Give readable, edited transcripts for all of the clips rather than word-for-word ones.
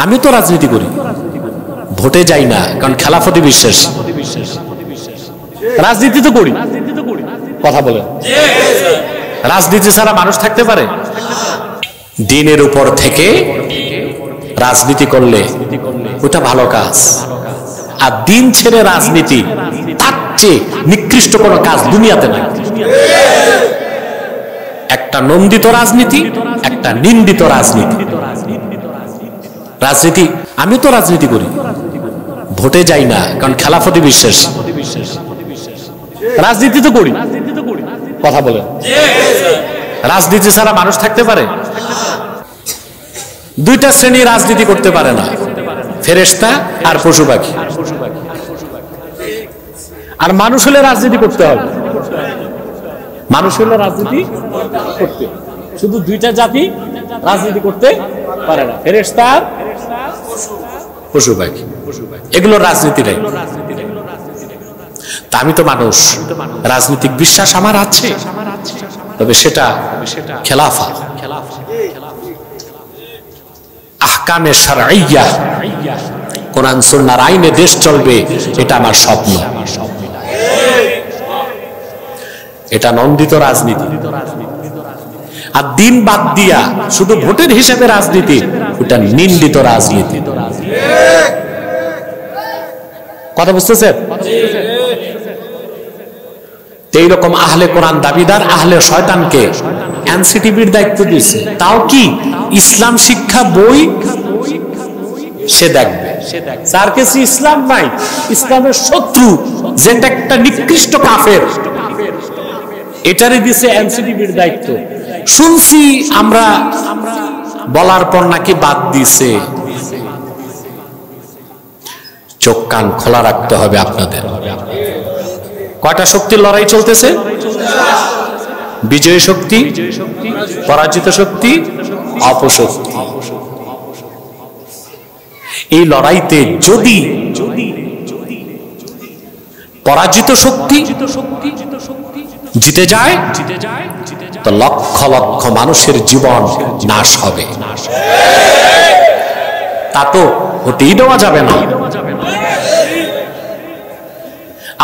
আমি তো রাজনীতি করি, ভোটে যাই না, কারণ খেলাফতি বিশ্বাস। রাজনীতি তো করি, কথা বলেন, রাজনীতি ছাড়া মানুষ থাকতে পারে? দিনের উপর থেকে রাজনীতি করলে ওটা ভালো কাজ, আর দিন ছেড়ে রাজনীতি তার চেয়ে নিকৃষ্ট কোনো কাজ দুনিয়াতে নাই। একটা নন্দিত রাজনীতি, একটা নিন্দিত রাজনীতি। রাজনীতি, আমি তো রাজনীতি করি, ভোটে যাই না, কারণ খেলাফতি বিশ্বাস। রাজনীতি তো করি, কথা বলেন, রাজনীতি ছাড়া মানুষ থাকতে পারে? দুইটা শ্রেণী রাজনীতি করতে পারে না, ফেরেশতা আর পশু পাখি। আর মানুষ হলে রাজনীতি করতে হবে, মানুষ হলে রাজনীতি করতে, শুধু দুইটা জাতি রাজনীতি করতে পারে না, ফেরেশতা আর পশু পাখি, এগুলো রাজনীতি নাই। তা আমি তো মানুষ, রাজনৈতিক বিশ্বাস আমার আছে, তবে সেটা খেলাফা, আহকামে শারঈয়া, কোরআন সুন্নাহর আইনে দেশ চলবে, এটা আমার স্বপ্ন। এটা নন্দিত রাজনীতি। আর দিন বাদ দিয়া শুধু ভোটের হিসাবে রাজনীতি, ওটা নিন্দিত রাজনীতি। কথা বুঝতেছেন? এইরকম আহলে কোরআন দাবিদার আহলে শয়তানকে এনসিটিভির দায়িত্ব দিয়েছে। তাও কি ইসলাম শিক্ষা বই সে দেখবে, যার কাছে ইসলাম নাই, ইসলামের শত্রু, যেটা একটা নিকৃষ্ট কাফের, এটারই দিছে এনসিটিভির দায়িত্ব। শুনছি আমরা, বলার পর নাকি বাদ দিছে। চোখ কান খোলা রাখতে হবে আপনাদের। কয়টা শক্তির লড়াই চলতেছে? বিজয়ী শক্তি, পরাজিত শক্তি, অপশক্তি। এই লড়াইতে যদি পরাজিত শক্তি জিতে যায়, তো লক্ষ লক্ষ মানুষের জীবন নাশ হবে। তা তো হতেই দেওয়া যাবে না।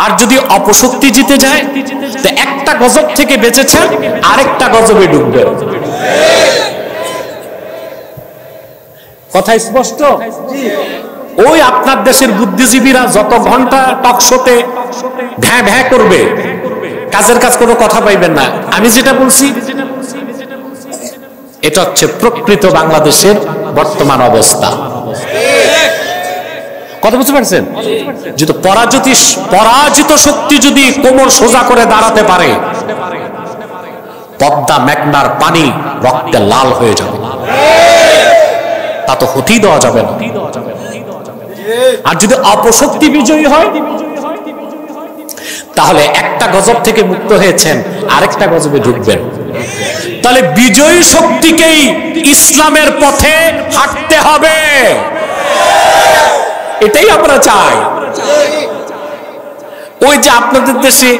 আর যদি অপশক্তি জিতে যায়, তো একটা গজব থেকে বেঁচেছেন, আরেকটা গজবে ডুববে। কথা স্পষ্ট? ওই আপনার দেশের বুদ্ধিজীবীরা যত ঘন্টা টক শোতে ভ্যাঁ ভ্যাঁ করবে, কাজের কাজ কোনো কথা পাইবেন না। আমি যেটা বলছি এটা হচ্ছে প্রকৃত বাংলাদেশের বর্তমান অবস্থা। কথা বুঝতে পারছেন? যদি পরাজিত শক্তি যদি কোমর সোজা করে দাঁড়াতে পারে, পদ্মা মেঘনার পানি রক্তে লাল হয়ে যাবে, তা তো হতেই দেওয়া যাবে না। আর যদি অপশক্তি বিজয়ী হয়, তাহলে একটা গজব থেকে মুক্ত হয়েছেন, আরেকটা গজবে ঢুকবেন। তাহলে বিজয়ী শক্তিকেই ইসলামের পথে হাঁটতে হবে, এটাই আমরা চাই। ওই যে আপনাদের দেশে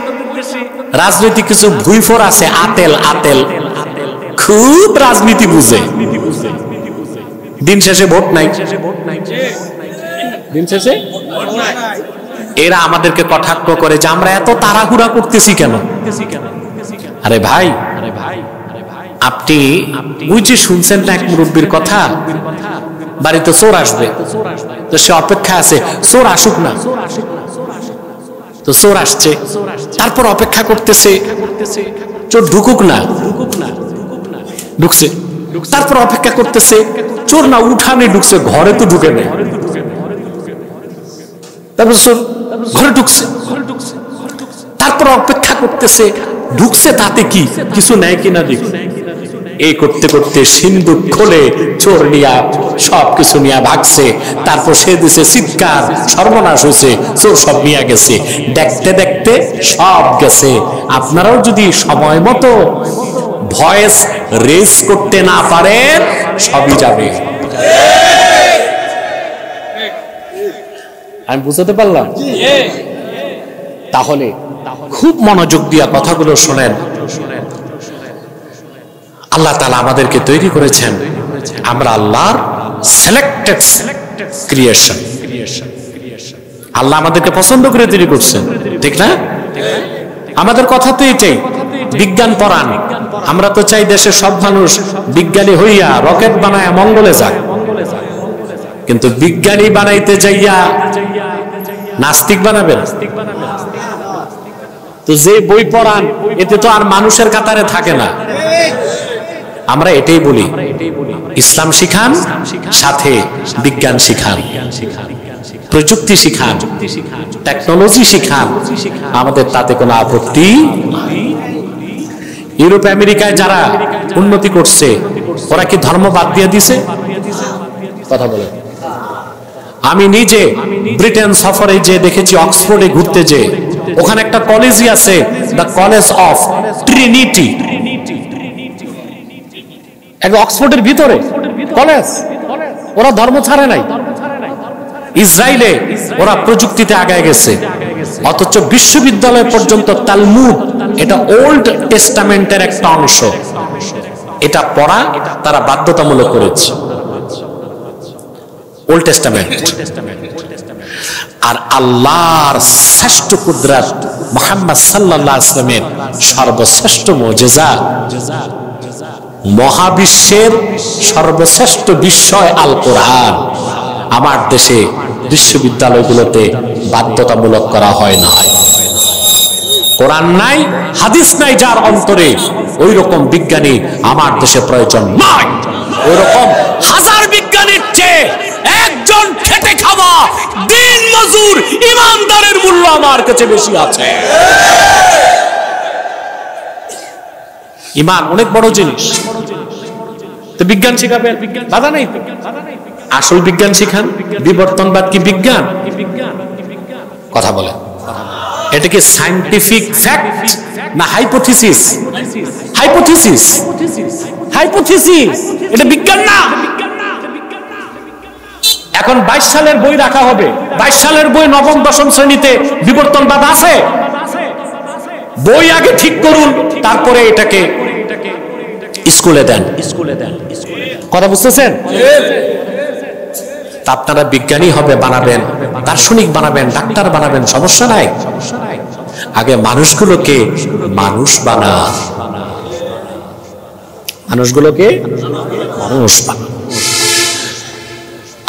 রাজনৈতিক কিছু ভুইফোর আছে, আতেল খুব রাজনীতি বুঝে, দিন শেষে ভোট নাই, দিন শেষে এরা আমাদেরকে কটাক্ষ করে যে আমরা এত তাড়াহুড়া করতেছি কেন। আরে ভাই, আপনি ওই যে শুনছেন না এক মুরব্বীর কথা, বাড়িতে চোর আসবে, তো সে অপেক্ষা আছে চোর আসুক না, তো চোর আসছে, তারপর অপেক্ষা করতেছে চোর ঢুকুক না, ঢুকছে, তারপর অপেক্ষা করতেছে চোর না উঠানে ঢুকছে, ঘরে তো ঢুকে নেই, তারপর চোর ঘরে ঢুকছে, তারপর অপেক্ষা করতেছে ঢুকছে, তাতে কি কিছু নেয় কিনা দেখ। এই করতে করতে সিন্দুক খোলে চোর নিয়া সবকিছু নিয়ে ভাগছে, তারপর সে দিছে চিৎকার, সর্বনাশ হয়েছে, চোর সব নিয়ে গেছে। দেখতে দেখতে সব গেছে। আপনারাও যদি সময় মতো ভয়েস রেজ করতে না পারেন, সবই যাবে। আমি বুঝতে পারলাম? তাহলে খুব মনোযোগ দিয়া কথাগুলো শোনেন। আল্লাহ তাআলা আমাদেরকে তৈরি করেছেন, আমরা আল্লাহর সিলেক্টেড ক্রিয়েশন। আল্লাহ আমাদেরকে পছন্দ করে তৈরি করছেন, ঠিক না? আমাদের কথা তো এটাই, বিজ্ঞান পড়ান। আমরা তো চাই দেশের সব মানুষ বিজ্ঞানী হইয়া রকেট বানায় মঙ্গলে যাক, কিন্তু বিজ্ঞানী বানাইতে যাইয়া নাস্তিক বানাবেন তো যে বই পড়ান এতে তো আর মানুষের কাতারে থাকে না। আমরা এটাই বলি, ইসলাম শিখান, সাথে বিজ্ঞান শিখান, প্রযুক্তি শিখান, টেকনোলজি শিখান, আমাদের তাতে কোনো আপত্তি। ইউরোপ আমেরিকায় যারা উন্নতি করছে ওরা কি ধর্ম বাদ দিয়ে দিছে? কথা বলে। আমি নিজে ব্রিটেন সফরে যে দেখেছি, অক্সফোর্ডে ঘুরতে যে ওখানে একটা কলেজই আছে, দ্য কলেজ অফ ট্রিনিটি, অক্সফোর্ডের ভিতরে কলেজ। ওরা ধর্ম ছাড়ে নাই। ইসরায়েলে ওরা প্রযুক্তিতে আগায় গেছে, অথচ বিশ্ববিদ্যালয় পর্যন্ত তালমুদ, এটা ওল্ড টেস্টামেন্টের একটা অংশ, এটা পড়া তারা বাধ্যতামূলক করেছে, ওল্ড টেস্টামেন্ট। আর আল্লাহর শ্রেষ্ঠ কুদরত মুহাম্মদ সাল্লাল্লাহু আলাইহি ওয়াসাল্লামের সর্বশ্রেষ্ঠ মুজিজা, মহাবিশ্বের সর্বশ্রেষ্ঠ বিষয় আল কোরআন আমার দেশে বিশ্ববিদ্যালয়গুলোতে বাধ্যতামূলক করা হয় না। কোরআন নাই, হাদিস নাই যার অন্তরে, ওই রকম বিজ্ঞানী আমার দেশে প্রয়োজন নাই। ওই রকম হাজার বিজ্ঞানীর চেয়ে একজন খেটে খাওয়া দিন মজুর ইমানদারের মূল্য আমার কাছে বেশি আছে। ইমান অনেক বড় জিনিস। তো বিজ্ঞান শিখাবেন, বাধা নেই। আসল বিজ্ঞান শিখান। বিবর্তনবাদ কি বিজ্ঞান? কথা বলে। এটা কি সায়েন্টিফিক ফ্যাক্ট না হাইপোথিসিস? হাইপোথিসিস, হাইপোথিসিস, এটা বিজ্ঞান না। এখন 22 সালের বই রাখা হবে, 22 সালের বই নবম দশম শ্রেণীতে বিবর্তনবাদ আছে। বই আগে ঠিক করুন, তারপরে এটাকে স্কুলে দেন। কথা বুঝতেছেন? আপনারা বিজ্ঞানী হবে বানাবেন, দার্শনিক বানাবেন, ডাক্তার বানাবেন, সমস্যা নাই। আগে মানুষগুলোকে মানুষ বানান, মানুষগুলোকে মানুষ বানান।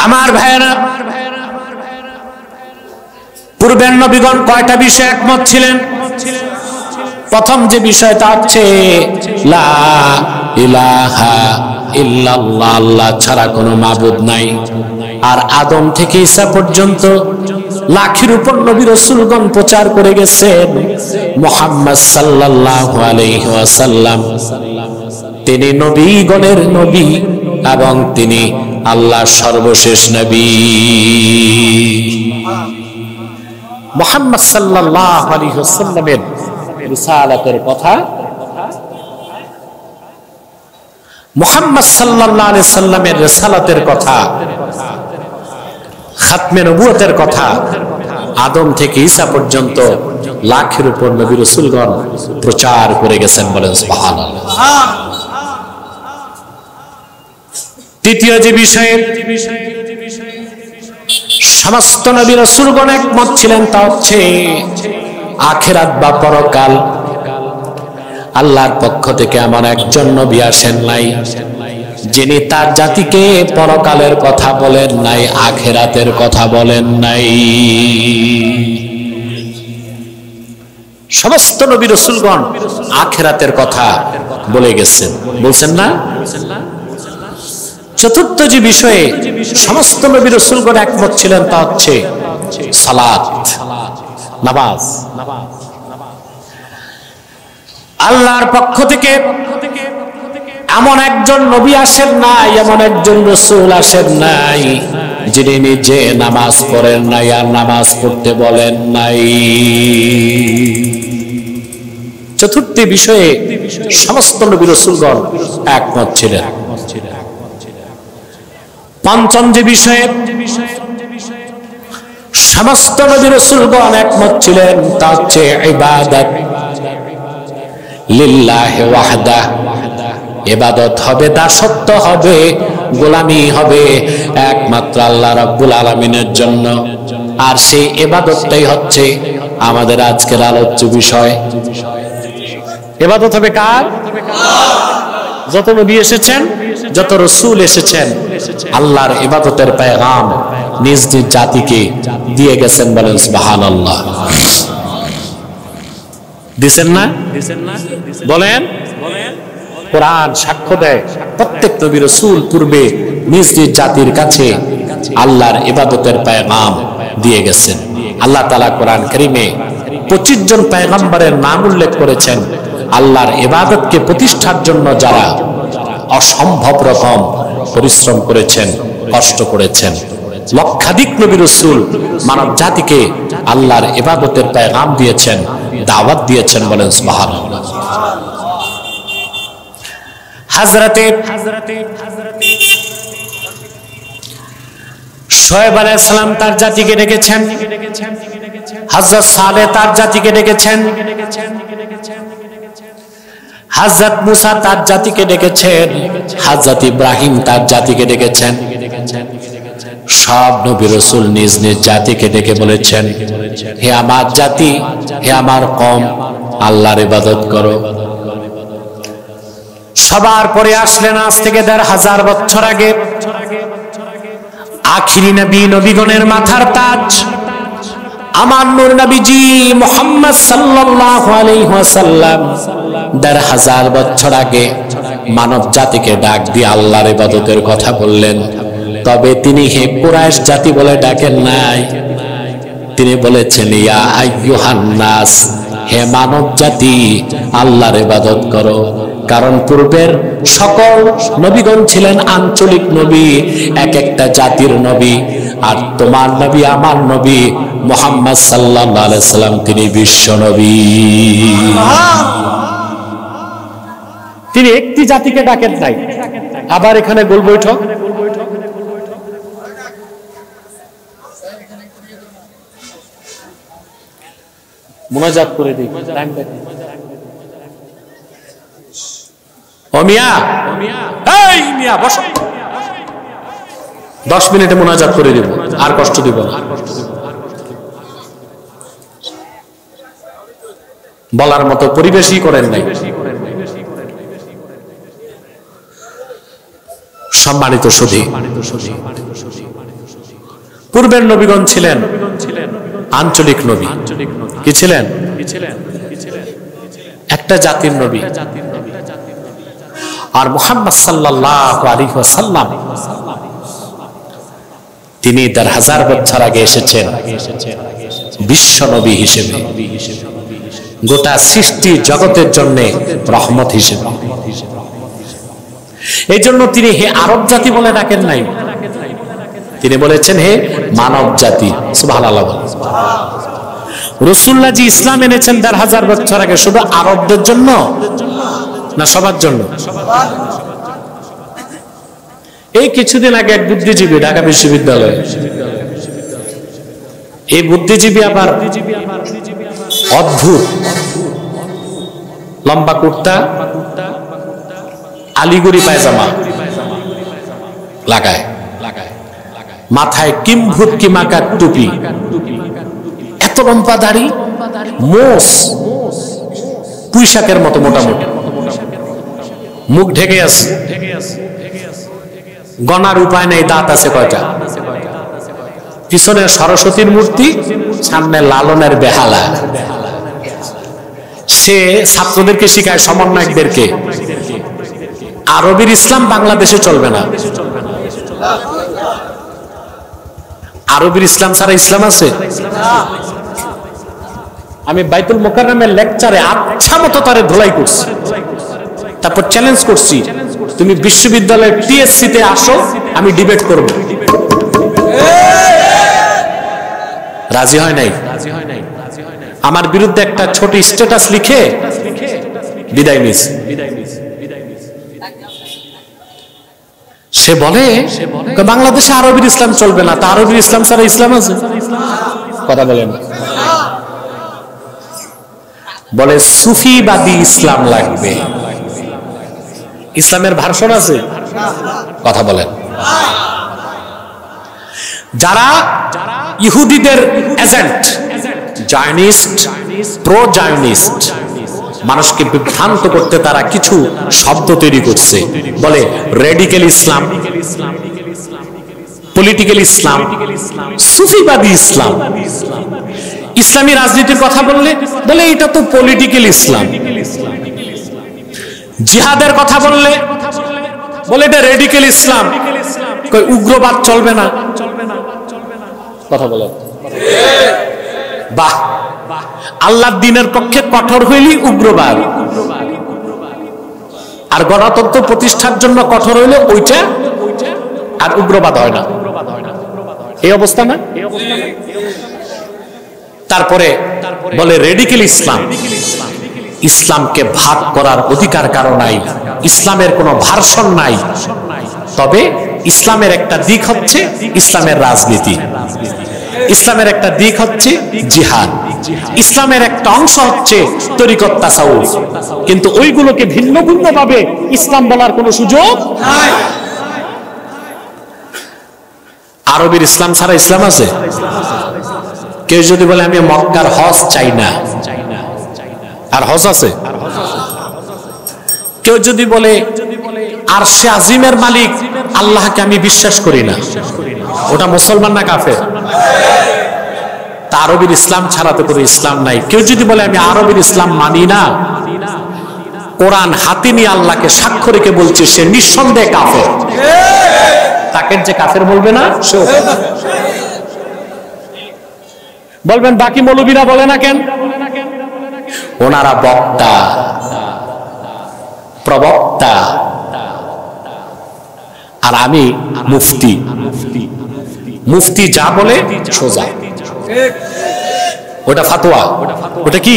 আমার ভাইয়েরা, পূর্বের নবীগণ কয়টা বিষয়ে একমত ছিলেন? প্রথম যে বিষয়টা হচ্ছে লা ইলাহা ইল্লাল্লাহ, আল্লাহ ছাড়া কোনো মাবুদ নাই। আর আদম থেকে ঈসা পর্যন্ত লাখের উপর নবী রাসূলগণ প্রচার করে গেছেন মুহাম্মদ সাল্লাল্লাহু আলাইহি ওয়াসাল্লাম তিনি নবীগণের নবী এবং তিনি আল্লাহর সর্বশেষ নবী। মুহাম্মদ সাল্লাল্লাহু আলাইহি ওয়াসাল্লামের রিসালাতের কথা, মুহাম্মদ সাল্লাল্লাহু আলাইহি সাল্লামের রিসালাতের কথা, খাতমে নবুয়তের কথা, আদম থেকে ঈসা পর্যন্ত লাখের উপর নবী রাসূলগণ প্রচার করে গেছেন। বলেন সুবহানাল্লাহ। তৃতীয় যে বিষয়ে সমস্ত নবী রাসূলগণ একমত ছিলেন তা হচ্ছে আখিরাত বা পরকাল। আল্লাহর পক্ষ থেকে এমন একজন নবী আসেন নাই যিনি তার জাতিকে পরকালের কথা বলেন নাই, আখিরাতের কথা বলেন নাই। সমস্ত নবী রাসূলগণ আখিরাতের কথা বলে গেছেন, বলছেন না? চতুর্থ যে বিষয়ে সমস্ত নবী রাসূলগণ একমত ছিলেন তা হচ্ছে সালাত, নামাজ। আল্লাহর পক্ষ থেকে এমন একজন নবী আসেন নাই, এমন একজন রাসূল আসেন নাই যিনি নিজে নামাজ পড়েন নাই আর নামাজ পড়তে বলেন নাই। চতুর্থ বিষয়ে সমস্ত নবী রাসূলগণ একমত ছিলেন। পঞ্চম যে বিষয়ে সমস্ত নবী রাসূলগণ একমত ছিলেন তা হচ্ছে ইবাদত লিল্লাহি ওয়াহদা। ইবাদত হবে, দাসত্ব হবে গোলামি হবে একমাত্র আল্লাহ রাব্বুল আলামিনের জন্য। আর সেই ইবাদতটাই হচ্ছে আমাদের আজকের আলোচ্য বিষয়। ইবাদত হবে কার? যত নবী এসেছেন, যত রাসূল এসেছেন, আল্লাহর ইবাদতের পেগাম নিজ নিজ জাতিকে দিয়ে গেছেন। বলেন সুবহানাল্লাহ। দিছেন না? বলেন। কোরআন সাক্ষ্য দেয় প্রত্যেক নবী রাসূল পূর্বে নিজ নিজ জাতির কাছে আল্লাহর ইবাদতের পেগাম দিয়ে গেছেন। আল্লাহ তাআলা কোরআন কারীমে 25 জন পয়গম্বরের নাম উল্লেখ করেছেন। আল্লাহর ইবাদতকে প্রতিষ্ঠার জন্য যারা অসম্ভব রকম পরিশ্রম করেছেন, কষ্ট করেছেন। লক্ষাধিক নবী রাসূল মানব জাতিকে আল্লাহর ইবাদতের পেগাম দিয়েছেন, দাওয়াত দিয়েছেন। বলেন সুবহানাল্লাহ। হযরতে শোয়েব আলাইহিস সালাম তার জাতিকে ডেকেছেন, হযরত সালেহ তার জাতিকে ডেকেছেন, হযরত মুসা তার জাতিকে ডেকেছেন, হযরত ইব্রাহিম তার জাতিকে ডেকেছেন। সব নবী রাসূল নিজ নিজ জাতিকে ডেকে বলেছেন, হে আমার জাতি, হে আমার কওম, আল্লাহর ইবাদত করো। সবার পরে আসলেন আজ থেকে ১৫০০ বছর আগে আখিরি নবী, নবীগণের মাথার তাজ আমার নূর নবীজি মুহাম্মদ সাল্লাল্লাহু আলাইহি ওয়াসাল্লাম ১৫০০ বছর আগে মানব জাতিকে ডাক দিয়ে আল্লাহর ইবাদতের কথা বললেন। তবে তিনি হে কুরাইশ জাতি বলে ডাকেন নাই, তিনি বলেছেন ইয়া আইয়ুহান নাস, হে মানব জাতি, আল্লাহর ইবাদত করো। কারণ পূর্বের সকল নবীগণ ছিলেন আঞ্চলিক নবী, এক একটা জাতির নবী। আর তোমার নবী, আমার নবী মুহাম্মদ সাল্লাল্লাহু আলাইহি সাল্লাম, তিনি বিশ্ব নবী। তিনি একটি জাতিকে ডাকেন নাই। আবার এখানে গোল বৈঠক, মুনাজাত করে দিই। ও মিয়া, এই মিয়া বসো, 10 মিনিটে মুনাজাত করে দিব, আর কষ্ট দিব না। বলার মতো পরিবেশই করেন নাই। সম্মানিত সুধী, পূর্বের নবীগণ ছিলেন আঞ্চলিক নবী। কি ছিলেন? একটা জাতির নবী। আর মুহাম্মদ সাল্লাল্লাহু আলাইহি ওয়াসাল্লাম তিনি ১৫০০ বছর আগে এসেছেন বিশ্ব নবী হিসেবে, গোটা সৃষ্টি জগতের জন্য রহমত হিসেবে। এই জন্য তিনি হে আরব জাতি বলে ডাকেন নাই, তিনি বলেছেন হে মানব জাতি। সুবহানাল্লাহ। রাসূলুল্লাহ জি ইসলাম এনেছেন ১৫০০ বছর আগে শুধু আরবদের জন্য না সবার জন্য? এই কিছুদিন আগে এক বুদ্ধিজীবী ঢাকা বিশ্ববিদ্যালয়ে, এই বুদ্ধিজীবী আবার অদ্ভুত লম্বা কুর্তা, আলিগড়ি পায়জামা লাগায়, মাথায় কিম্ভূত কিমাকার টুপি, এত লম্বা দাড়ি, মোষ পুঁইশাকের মতো মোটামুটি, মুখ ঢেকে আছে, গনার উপায় নেই, দাঁত আছে কয়টা, পিছনে সরস্বতীর মূর্তি, সামনে লালনের বেহালা। সে ছাত্রদেরকে শিখায়, সমন্বয়কদেরকে, আরবের ইসলাম বাংলাদেশে চলবে না। আরবের ইসলাম ছাড়া ইসলাম আছে? আমি বাইতুল মুকাররমের লেকচারে আচ্ছা মতো তারে ধোলাই করছি, তারপর চ্যালেঞ্জ করছি, তুমি বিশ্ববিদ্যালয়ের টিএসসি তে আসো, আমি ডিবেট করব। রাজি হয় নাই। আমার বিরুদ্ধে একটা ছোট স্ট্যাটাস লিখে বিদায় নিয়েছে। সে বলে বাংলাদেশে আরবের ইসলাম চলবে না, তা আরবের ইসলাম ছাড়া ইসলাম আছে? কথা বলেন। বলে সুফিবাদী ইসলাম লাগবে। ইসলামের ভার্সন আছে? কথা বলেন। যারা ইহুদিদের এজেন্ট, জায়নিস্ট, প্রো জায়নিস্ট, মানুষকে বিভ্রান্ত করতে তারা কিছু শব্দ তৈরি করছে, বলে রেডিক্যাল ইসলাম, পলিটিক্যাল ইসলাম, সুফিবাদী ইসলাম। ইসলামী রাজনীতির কথা বললে বলে এটা তো পলিটিক্যাল ইসলাম। জিহাদের কথা বললে বলে এটা রেডিক্যাল ইসলাম। উগ্রবাদ চলবে না, কথা বলে বাহ, আল্লাহর দ্বীনের পক্ষে কঠোর হইলি উগ্রবাদ, আর গণতন্ত্র প্রতিষ্ঠার জন্য কঠোর হইলে ওইটা, আর উগ্রবাদ হয় না। এই অবস্থা না? তারপরে বলে রেডিক্যাল ইসলাম। ইসলামকে ভাগ করার অধিকার কারো নাই, ইসলামের কোনো ভার্সন নাই। তবে ইসলামের একটা দিক হচ্ছে ইসলামের রাজনীতি, ইসলামের একটা দিক হচ্ছে জিহাদ, ইসলামের একটা অংশ হচ্ছে তরিকত তাসাউফ। কিন্তু ওইগুলোকে ভিন্ন ভিন্ন ভাবে ইসলাম বলার কোনো সুযোগ নাই। আরবের ইসলাম ছাড়া ইসলাম আছে? কেউ যদি বলে আমি মক্কার হজ চাই না, আর হজ আছে? কেউ যদি বলে আরশে আজিমের মালিক আল্লাহকে আমি বিশ্বাস করি না, ওটা মুসলমান না কাফের? তা আরবের ইসলাম ছাড়াতে কোনো ইসলাম নাই। কেউ যদি বলে আমি আরবের ইসলাম মানি না, কোরআন হাতে নিয়ে আল্লাহকে সাক্ষ্য রেখে বলছে, সে নিঃসন্দেহে কাফের। তাকে যে কাফের বলবে না, সেও বলবেন বাকি মৌলবীরা বলে না কেন? ওনারা বক্তা, প্রবক্তা, আর আমি মুফতি। মুফতি যা বলে সোজা, ওটা ফাতোয়া। ওটা কি?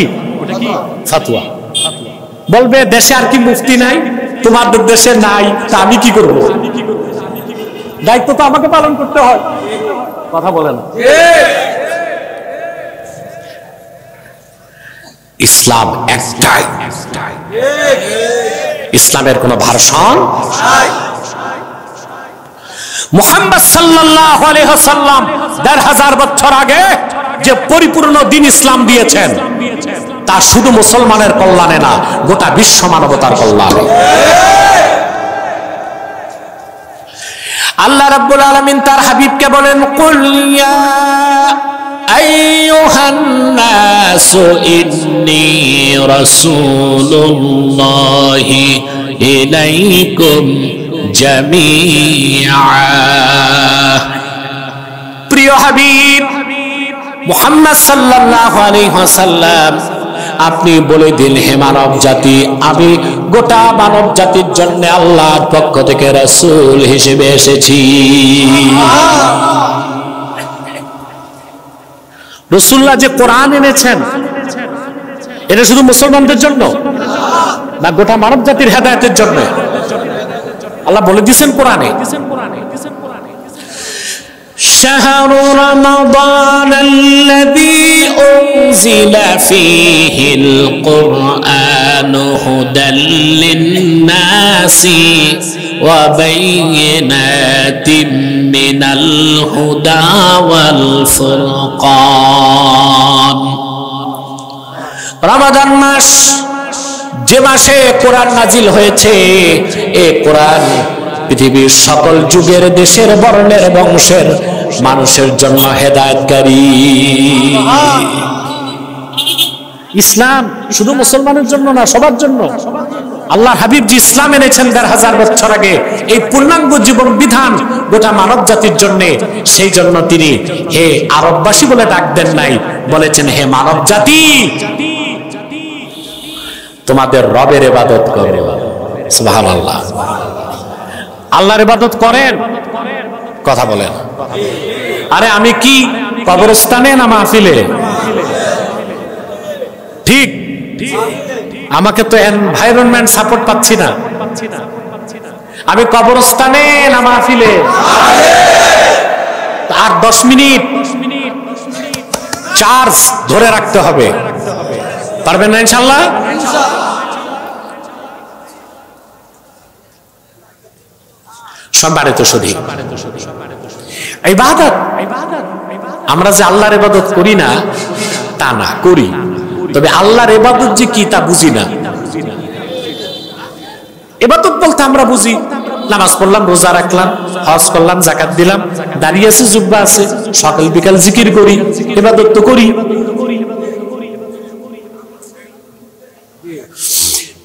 ফাতোয়া। বলবে দেশে আর কি মুফতি নাই? তোমাদের দেশে নাই, তা আমি কি করব? দায়িত্ব তো আমাকে পালন করতে হয়। কথা বলে না। ইসলাম একটাই, ইসলামের কোন ভার্সন নাই। মুহাম্মদ সাল্লাল্লাহু আলাইহি ওয়াসাল্লাম ১৫০০ বছর আগে যে পরিপূর্ণ দ্বীন ইসলাম দিয়েছেন, তা শুধু মুসলমানের কল্যাণে না, গোটা বিশ্ব মানবতার কল্যাণে। আল্লাহ রাব্বুল আলামিন তার হাবিবকে বলেন, কুল ইয়া আইয়ুহান নাসু ইন্নী রাসূলুল্লাহি ইলাইকুম জামিআ। প্রিয় হাবিব মুহাম্মদ সাল্লাল্লাহু আলাইহি ওয়াসাল্লাম, আপনি বলে দিন, হে মানব জাতি, আমি গোটা মানব জাতির জন্য আল্লাহর পক্ষ থেকে রাসূল হিসেবে এসেছি। রাসূলুল্লাহ যে কোরআন এনেছেন, এটা শুধু মুসলমানদের জন্য না, গোটা মানব জাতির হেদায়েতের জন্য আল্লাহ বলে দিয়েছেন কোরআনে। شهر رمضان الذي أنزل فيه القرآن هدى للناس وبينات من الهدى والفرقان। রমাদান মাস, যে মাসে কোরআন নাজিল হয়েছে, এই কোরআন পৃথিবীর সকল যুগের, দেশের, বর্ণের, বংশের মানুষের জন্য হেদায়েতকারী। ইসলাম শুধু মুসলমানের জন্য না, সবার জন্য। আল্লাহর হাবিব যে ইসলাম এনেছেন ১৫০০ বছর আগে, এই পূর্ণাঙ্গ জীবন বিধান গোটা মানব জাতির জন্য, সেই জন্য তিনি হে আরববাসী বলে ডাক দেন নাই, বলেছেন হে মানব জাতি, তোমাদের রবের ইবাদত করো। সুবহানাল্লাহ। আল্লাহর ইবাদত করেন, কথা বলেন। আরে আমি কি কবরস্থানে না মাহফিলে? ঠিক, আমাকে তো এনভায়রনমেন্ট সাপোর্ট পাচ্ছি না। আমি কবরস্থানে না মাহফিলে? আর 10 মিনিট চার্জ ধরে রাখতে হবে, পারবেন না ইনশাআল্লাহ? সম্মানিত সুধী, ইবাদত আমরা যে আল্লাহর ইবাদত করি না তা না, করি, তবে আল্লাহর ইবাদত যে কি তা বুঝি না। ইবাদত বলতে আমরা বুঝি নামাজ পড়লাম, রোজা রাখলাম, হজ করলাম, যাকাত দিলাম, দাঁড়িয়ে আছে, জুব্বা আছে, সকাল বিকাল জিকির করি, ইবাদত তো করি।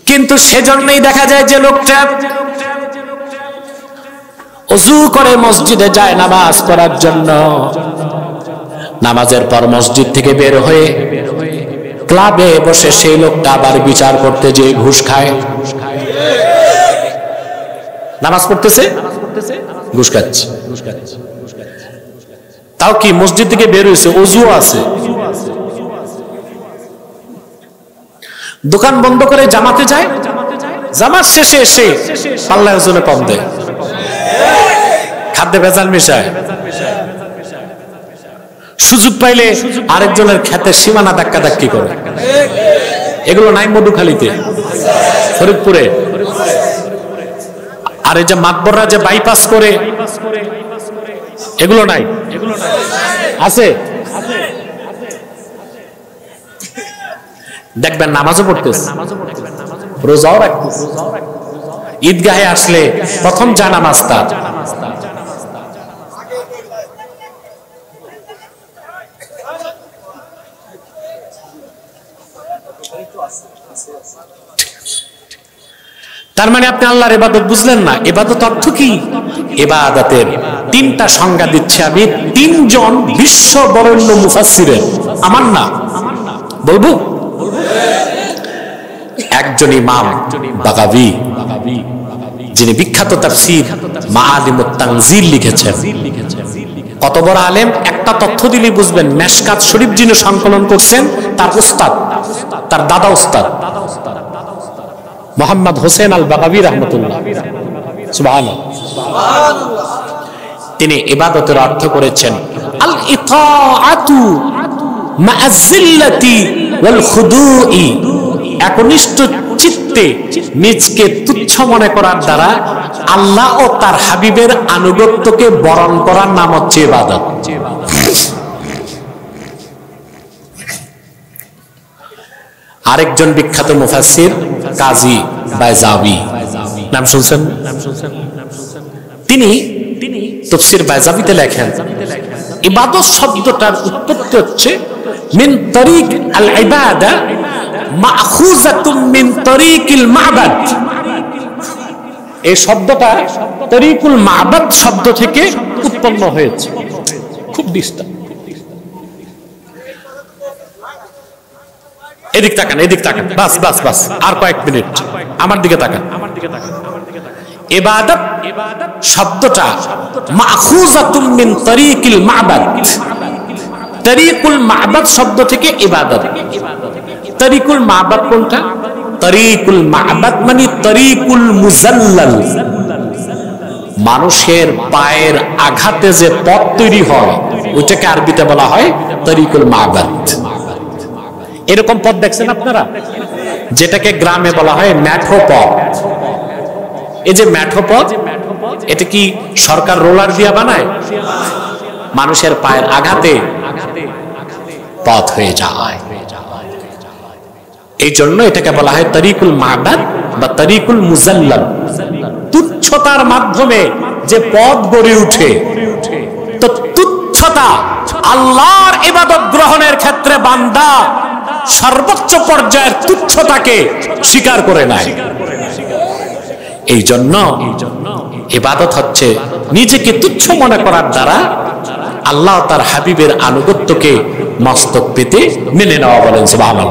কিন্তু সেজন্যই দেখা যায় যে লোকটা ওযু করে মসজিদে যায় নামাজ পড়ার জন্য, নামাজের পর মসজিদ থেকে বের হয়ে ক্লাবে বসে সেই লোকটা আবার বিচার করতে যে ঘুষ খায়। নামাজ পড়তেছে, ঘুষ খাচ্ছে। তাও কি মসজিদ থেকে বের হয়েছে, ওযু আছে, দোকান বন্ধ করে জামাতে যায়, জামাত শেষে এসে পাল্লায় ওজনে কম দেয়, খাদ্যে ভেজাল মিশায়, সুযোগ পাইলে আরেকজনের খেতে সীমানা ধাক্কা ধাক্কি করে। এগুলো নাই মধুখালীতে, ফরিদপুরে। আর এই যে মাতবররা যে বাইপাস করে, এগুলো নাই, আছে। দেখবেন নামাজও পড়তেছে, রোজাও রাখতেছে, ঈদগাহে আসলে প্রথম জানামাজ তার। তার মানে আপনি আল্লাহর ইবাদত বুঝলেন না। ইবাদত অর্থ কি? ইবাদতের তিনটা সংজ্ঞা দিচ্ছে আমি তিনজন বিশ্ব বরেণ্য মুফাসসিরের, আমার না, বলবো। একজন ইমাম বাগাবী, যিনি বিখ্যাত তাফসীর মাআলিমুত তানজিল লিখেছেন। কত বড় আলেম, একটা তথ্য দিলেই বুঝবেন। মেশকাত শরীফ যিনি সংকলন করছেন তার উস্তাদ, তার দাদা উস্তাদ মোহাম্মদ হোসেন আল বাগাবী রাহমাতুল্লাহ। সুবহানাল্লাহ। তিনি ইবাদতের অর্থ করেছেন আল ইতাআতু মা'আজ-জিল্লাতি ওয়াল খুদুই, একনিষ্ঠ চিত্তে নিজকে তুচ্ছ মনে করার দ্বারা আল্লাহ ও তার হাবিবের আনুগত্যকে বরণ করার নাম হচ্ছে ইবাদত। আরেকজন বিখ্যাত মুফাসসির কাজী বাইজাবি, নাম শুনছেন? তিনি তাফসীর বাইজাবিতে লেখেন, ইবাদত শব্দটার উৎপত্তি হচ্ছে মিন তরিক আল ইবাদা মাখুজাতুম মিন তরিকিল মা'বাদ। এই শব্দটা তরিকুল মা'বাদ শব্দ থেকে উৎপন্ন হয়েছে। খুব ডিস্টার্ব, এদিক তাকান, এদিক তাকান, বাস বাস বাস, আর কয়েক মিনিট আমার দিকে তাকান। ইবাদত শব্দটা মাখুজাতুম মিন তরিকিল মা'বাদ, তরিকুল মা'বাদ শব্দ থেকে ইবাদত। তরিকুল মা'বাদ কোনটা? তরিকুল মা'বাদ মানে তরিকুল মুজাল্লাল, মানুষের পায়ের আঘাতে যে পথ তৈরি হয় ওইটাকে আরবিতে বলা হয় তরিকুল মা'বাদ। এরকম পথ দেখছেন আপনারা, যেটাকে গ্রামে বলা হয় ম্যাঠো পথ। এই যে ম্যাঠো পথ, এটা কি সরকার রোলার দিয়া বানায়? মানুষের পায়ের আঘাতে পথ হয়ে যায়, এই জন্য এটাকে বলা হয় তরিকুল মা'বাদ বা তরিকুল মুজাল্লাল। তুচ্ছতার মাধ্যমে যে পথ গড়ে উঠে, তো তুচ্ছতা আল্লাহর ইবাদত গ্রহণের ক্ষেত্রে বান্দা সর্বোচ্চ পর্যায়ের তুচ্ছতাকে স্বীকার করে নেয়। এই জন্য ইবাদত হচ্ছে নিজেকে তুচ্ছ মনে করার দ্বারা আল্লাহ তার হাবিবের আনুগত্যকে মস্তক পেতে মেনে নেওয়া। বলেন সুবহানাল্লাহ।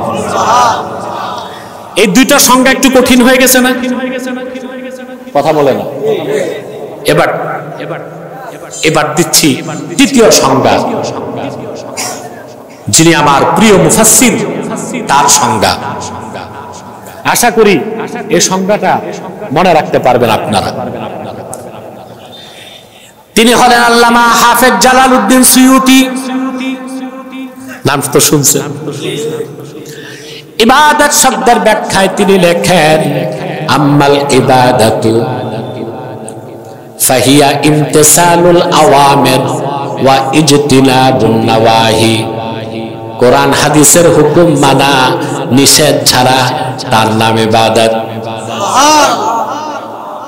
এই দুইটা সংজ্ঞা একটু কঠিন হয়ে গেছে না? কথা বলে না। এবার দিচ্ছি তৃতীয় সংজ্ঞা, যিনি আমার প্রিয় মুফাসসির, তার সংজ্ঞা। আশা করি এই সংজ্ঞাটা মনে রাখতে পারবেন আপনারা। তিনি হলেন আল্লামা হাফেজ জালালউদ্দিন সুয়ুতি, নাম তো শুনছেন। ইবাদত শব্দের ব্যাখ্যায় তিনি লেখেন, আম্মাল ইবাদাতু ফাহিয়া ইমতিসালুল আওয়ামির ওয়া ইজতিনাবুন নাওয়াহি। কোরআন হাদিসের হুকুম মানা, নিষেধ ছাড়া, তার নাম ইবাদত।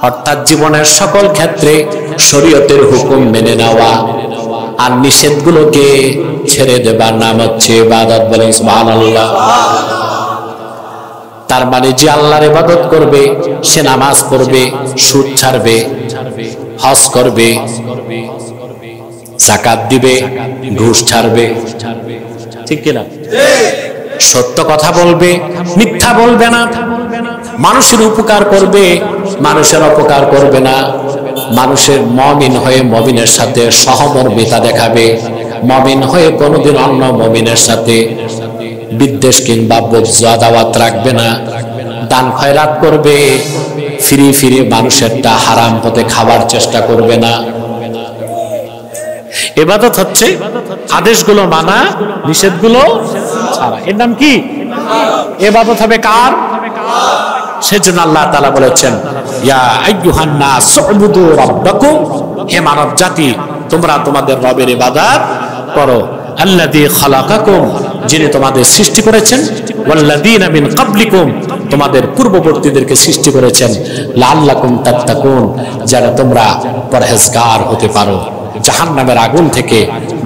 অর্থাৎ জীবনের সকল ক্ষেত্রে শরীয়তের হুকুম মেনে নেওয়া আর নিষেধগুলোকে ছেড়ে দেবার নাম হচ্ছে ইবাদত। বলেন সুবহানাল্লাহ। তার মানে যে আল্লাহর ইবাদত করবে সে নামাজ পড়বে, সুদ ছাড়বে, হজ করবে, যাকাত দিবে, ঘুষ ছাড়বে, ঠিক কিনা? সত্য কথা বলবে, মিথ্যা বলবে না, মানুষের উপকার করবে, মানুষের অপকার করবে না, মানুষের মুমিন হয়ে মুমিনের সাথে সহমর্মিতা দেখাবে, মুমিন হয়ে কোনোদিন অন্য মুমিনের সাথে বিদ্বেষ কিংবা বগজ আদাওয়াত রাখবে না, দান খয়রাত করবে, ফিরে ফিরে মানুষেরটা হারাম পথে খাবার চেষ্টা করবে না। ইবাদত হচ্ছে আদেশগুলো মানা, নিষেধগুলো ছাড়া। এর নাম কি? ইবাদত হবে কার? সেজন্য আল্লাহ তাআলা বলেছেন, ইয়া আইয়ুহান নাস উবুদু রাব্বাকুম, হে মানব জাতি তোমরা তোমাদের রবের ইবাদত করো। আল্লাযী খালাকাকুম, যিনি তোমাদের সৃষ্টি করেছেন, ওয়াল্লাযীনা মিন ক্বাবলিকুম, তোমাদের পূর্ববর্তীদেরকে সৃষ্টি করেছেন, লাআল্লাকুম তাত্তাকুন, যেন তোমরা পরহেজগার হতে পারো, জাহান্নামের আগুন থেকে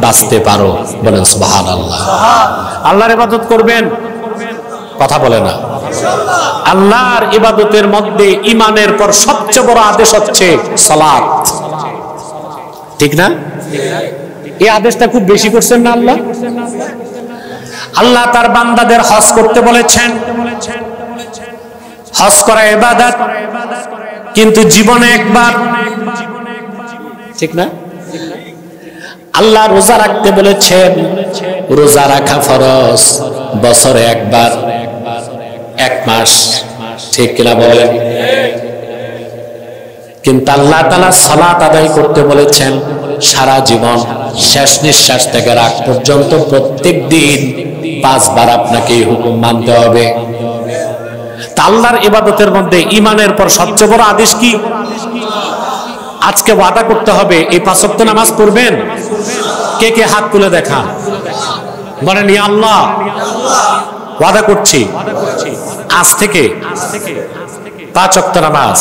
বাঁচতে পারো। বলেন সুবহানাল্লাহ। আল্লাহর ইবাদত করবেন, কথা বলে না। আল্লাহর ইবাদতের মধ্যে ঈমানের পর সবচেয়ে বড় আদেশ হচ্ছে সালাত, ঠিক না? এই আদেশটা খুব বেশি করছেন না আল্লাহ? আল্লাহ তার বান্দাদের হজ করতে বলেছেন, হজ করা ইবাদত, কিন্তু জীবনে একবার, ঠিক না? আল্লাহ রোজা রাখতে বলেছেন, রোজা রাখা ফরজ, বছরে একবার, এক মাস, ঠিক কিনা বলেন? কিন্তু আল্লাহ তাআলা সালাত আদায় করতে বলেছেন সারা জীবন, শেষ নিঃশ্বাস থেকে রাগ পর্যন্ত প্রত্যেক দিন 5 বার আপনাকে এই হুকুম মানতে হবে। তা আল্লাহর ইবাদতের মধ্যে ঈমানের পর সবচেয়ে বড় আদেশ কি? আজকে ওয়াদা করতে হবে এই 5 ওয়াক্ত নামাজ পড়বেন। কে কে হাত তুলে দেখান, বলেন ইয়া আল্লাহ ওয়াদা করছি আজ থেকে 5 ওয়াক্ত নামাজ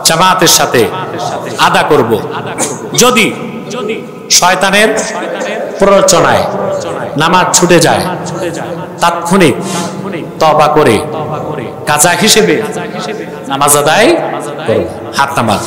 জামাতের সাথে আদা করব। যদি শয়তানের প্ররোচনায় নামাজ ছুটে যায়, তাৎক্ষণিক তওবা করে কাজা হিসেবে নামাজ আদায় করব। হাত নামাজ